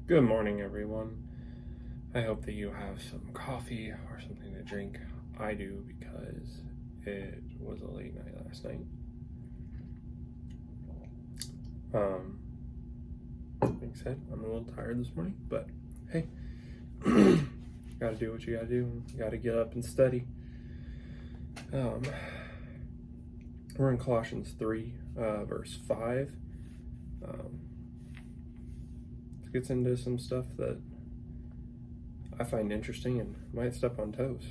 Good morning, everyone. I hope that you have some coffee or something to drink. I do because it was a late night last night. Like I said, I'm a little tired this morning, but hey, gotta do what you gotta do. You gotta get up and study. We're in Colossians 3, verse 5. It gets into some stuff that I find interesting and might step on toes.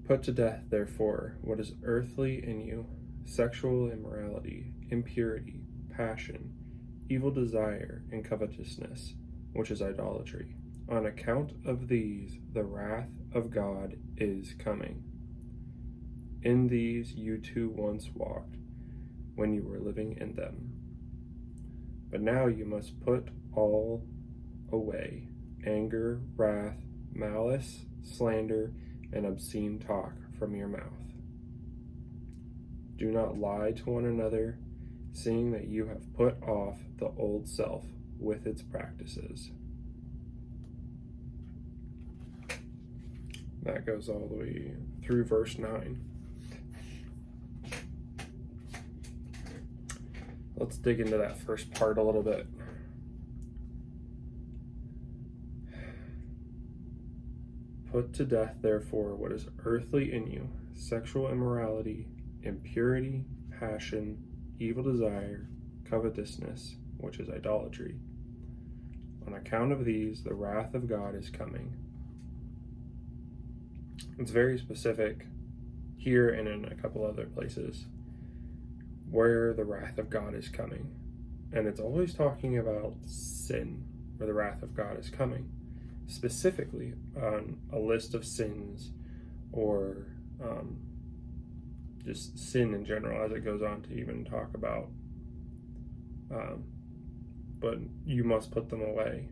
Put to death, therefore, what is earthly in you: sexual immorality, impurity, passion, evil desire, and covetousness, which is idolatry. On account of these, the wrath of God is coming. In these you too once walked, when you were living in them. But now you must put all away: anger, wrath, malice, slander, and obscene talk from your mouth. Do not lie to one another, seeing that you have put off the old self with its practices. That goes all the way through verse 9. Let's dig into that first part a little bit. Put to death, therefore, what is earthly in you: sexual immorality, impurity, passion, evil desire, covetousness, which is idolatry. On account of these, the wrath of God is coming. It's very specific here and in a couple other places where the wrath of God is coming. And it's always talking about sin, where the wrath of God is coming. Specifically on a list of sins, or just sin in general, as it goes on to even talk about. But you must put them away: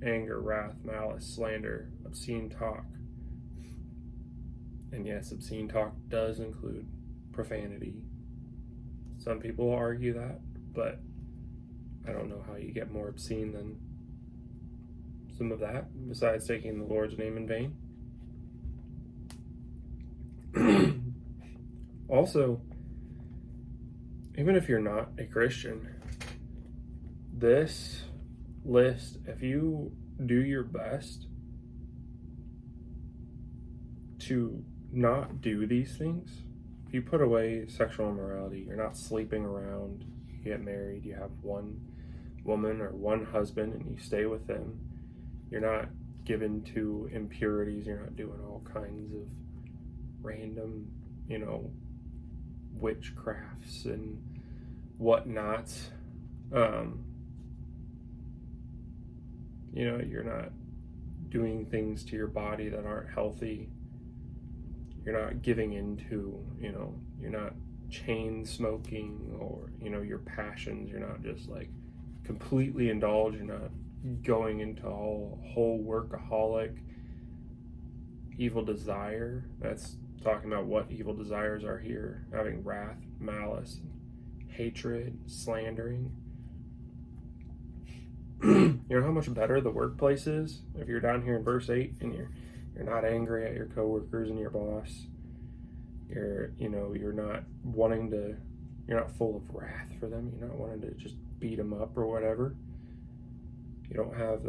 anger, wrath, malice, slander, obscene talk. And yes, obscene talk does include profanity. Some people argue that, but I don't know how you get more obscene than some of that, besides taking the Lord's name in vain. Also, even if you're not a Christian, this list, if you do your best to not do these things, if you put away sexual immorality, you're not sleeping around, you get married, you have one woman or one husband and you stay with them, you're not given to impurities, you're not doing all kinds of random, witchcrafts and whatnot. You're not doing things to your body that aren't healthy. You're not giving into, you're not chain smoking, or, your passions. You're not just like completely indulged. You're not going into whole workaholic evil desire. That's talking about what evil desires are here: having wrath, malice, hatred, slandering. You know how much better the workplace is if you're down here in verse 8 and you're not angry at your coworkers and your boss. You're not wanting to, you're not full of wrath for them. You're not wanting to just beat them up or whatever. You don't have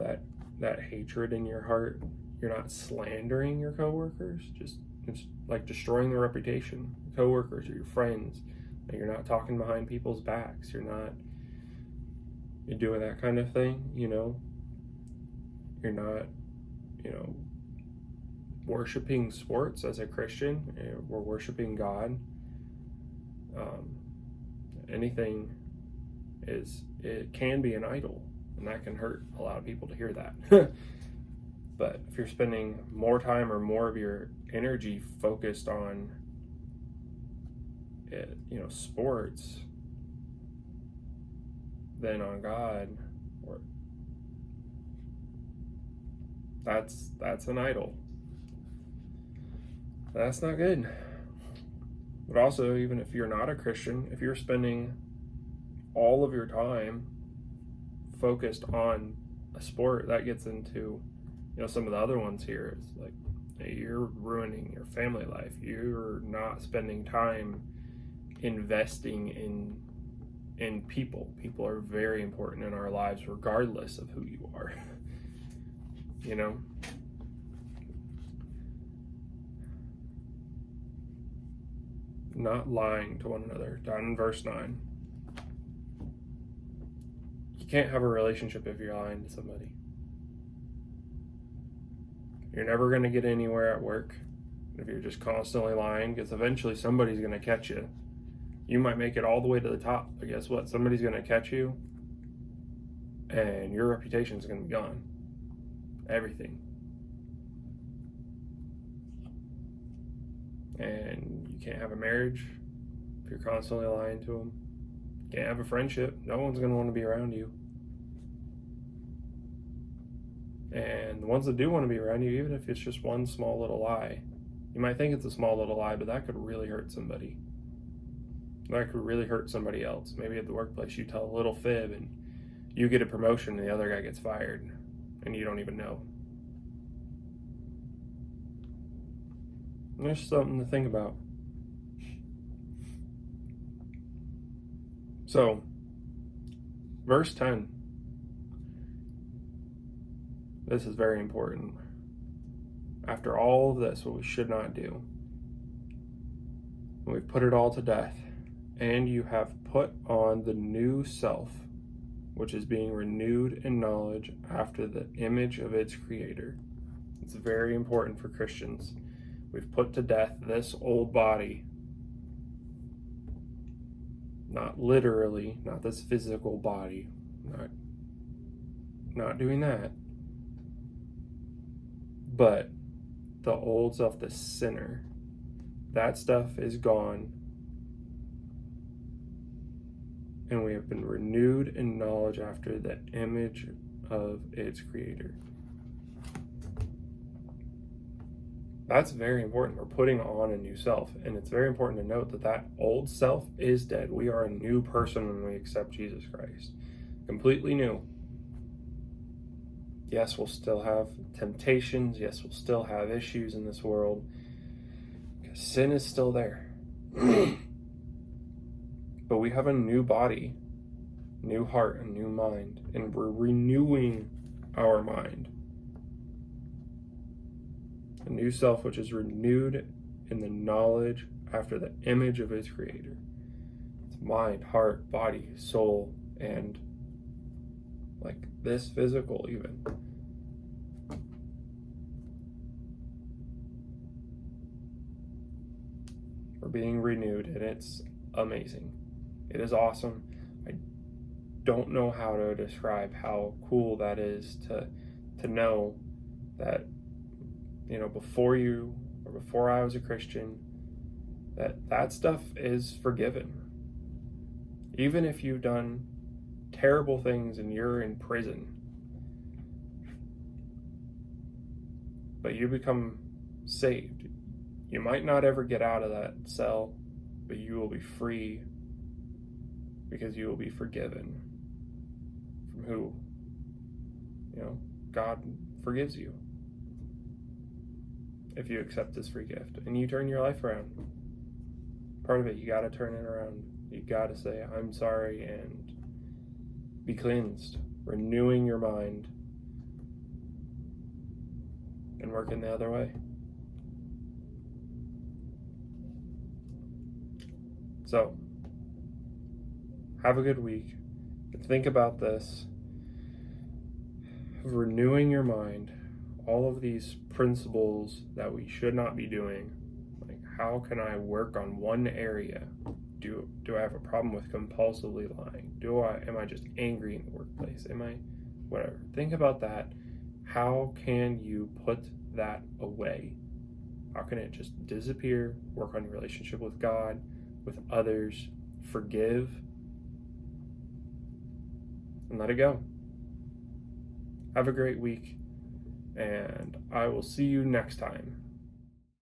that hatred in your heart. You're not slandering your coworkers. It's like destroying their reputation. Your coworkers or your friends. You're not talking behind people's backs. You're doing that kind of thing. You're not, worshiping sports as a Christian. We're worshiping God. Anything it can be an idol, and that can hurt a lot of people to hear that. But if you're spending more time or more of your energy focused on sports than on God, or that's an idol. That's not good. But also, even if you're not a Christian, if you're spending all of your time focused on a sport, that gets into, some of the other ones here. It's like you're ruining your family life. You're not spending time investing in people. People are very important in our lives regardless of who you are. Not lying to one another, down in verse 9. You can't have a relationship if you're lying to somebody. You're never going to get anywhere at work if you're just constantly lying, because eventually somebody's going to catch you. You might make it all the way to the top, but guess what? Somebody's going to catch you, and your reputation's going to be gone. Everything. And you can't have a marriage if you're constantly lying to them. You can't have a friendship. No one's going to want to be around you. And the ones that do want to be around you, even if it's just one small little lie, you might think it's a small little lie, but that could really hurt somebody. That could really hurt somebody else. Maybe at the workplace you tell a little fib and you get a promotion and the other guy gets fired and you don't even know. And there's something to think about. So, verse 10. This is very important. After all of this, what we should not do, we've put it all to death, and you have put on the new self, which is being renewed in knowledge after the image of its creator. It's very important for Christians. We've put to death this old body. Not literally, not this physical body. Not doing that. But the old self, the sinner, that stuff is gone. And we have been renewed in knowledge after the image of its creator. That's very important. We're putting on a new self. And it's very important to note that that old self is dead. We are a new person when we accept Jesus Christ. Completely new. Yes, we'll still have temptations. Yes, we'll still have issues in this world. Because sin is still there. But we have a new body, new heart, and new mind. And we're renewing our mind. A new self which is renewed in the knowledge after the image of its creator. It's mind, heart, body, soul, and like this physical even. We're being renewed, and it's amazing. It is awesome. I don't know how to describe how cool that is to know that, before I was a Christian, that stuff is forgiven. Even if you've done terrible things and you're in prison, but you become saved. You might not ever get out of that cell, but you will be free because you will be forgiven. From who? God forgives you if you accept this free gift and you turn your life around. Part of it, you got to turn it around. You got to say, I'm sorry, and be cleansed, renewing your mind and working the other way. So, have a good week. Think about this. Renewing your mind. All of these principles that we should not be doing. Like, how can I work on one area? Do I have a problem with compulsively lying? Am I just angry in the workplace? Am I whatever? Think about that. How can you put that away? How can it just disappear? Work on your relationship with God, with others, forgive, and let it go. Have a great week, and I will see you next time.